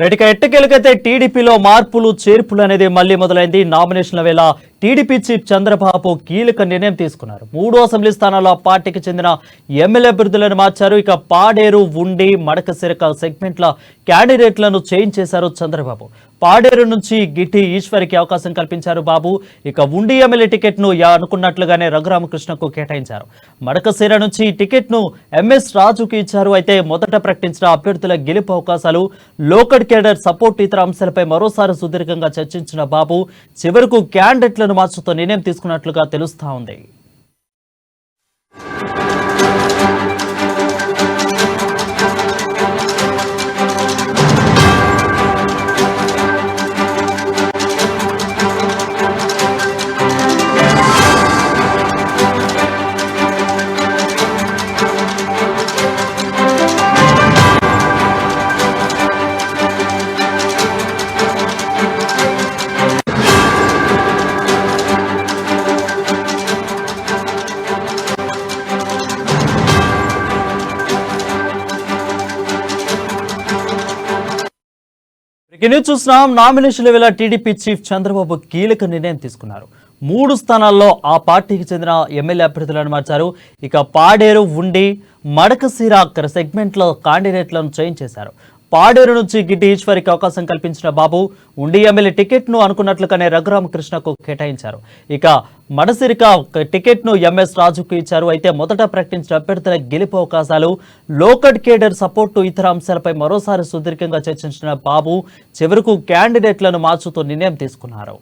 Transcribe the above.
రెటిక ఎట్టకేలకైతే టీడీపీలో మార్పులు చేర్పులు అనేది మళ్లీ మొదలైంది. నామినేషన్ల వేళ టీడీపీ చీఫ్ చంద్రబాబు కీలక నిర్ణయం తీసుకున్నారు. 3 అసెంబ్లీ స్థానాల్లో పార్టీకి చెందిన ఎమ్మెల్యే అభ్యర్థులను మార్చారు. ఇక పాడేరు, ఉండి, మడకసిరక సెగ్మెంట్ల క్యాండిడేట్లను చేంజ్ చేశారు చంద్రబాబు. పాడేరు నుంచి గిట్టి ఈశ్వరికి అవకాశం కల్పించారు బాబు. ఇక ఉండి ఎమ్మెల్యే టికెట్ ను అనుకున్నట్లుగానే రఘురామకృష్ణకు కేటాయించారు. మడకసిర నుంచి టికెట్ ను ఎంఎస్ రాజుకు ఇచ్చారు. అయితే మొదట ప్రకటించిన అభ్యర్థుల గెలుపు అవకాశాలు, లోకల్ కేడర్ సపోర్ట్, ఇతర అంశాలపై మరోసారి సుదీర్ఘంగా చర్చించిన బాబు చివరకు క్యాండిడేట్లను మార్చుతూ నిర్ణయం తీసుకున్నట్లుగా తెలుస్తా ఉంది. చూస్తున్నాం. నామినేషన్ల వేళ టీడీపీ చీఫ్ చంద్రబాబు కీలక నిర్ణయం తీసుకున్నారు. 3 స్థానాల్లో ఆ పార్టీకి చెందిన ఎమ్మెల్యే అభ్యర్థులను మార్చారు. ఇక పాడేరు, ఉండి, మడకసిర సెగ్మెంట్లో క్యాండిడేట్లను చేంజ్ చేశారు. పాడేరు నుంచి గిడ్డి ఈశ్వరికి అవకాశం కల్పించిన బాబు ఉండి ఎమ్మెల్యే టికెట్ ను అనుకున్నట్లుగానే రఘురామకృష్ణకు కేటాయించారు. ఇక మడసిరిక టికెట్ ను ఎంఎస్ రాజుకు ఇచ్చారు. అయితే మొదట ప్రకటించిన అభ్యర్థుల గెలుపు అవకాశాలు, లోకల్ కేడర్ సపోర్టు, ఇతర అంశాలపై మరోసారి సుదీర్ఘంగా చర్చించిన బాబు చివరకు క్యాండిడేట్లను మార్చుతూ నిర్ణయం తీసుకున్నారు.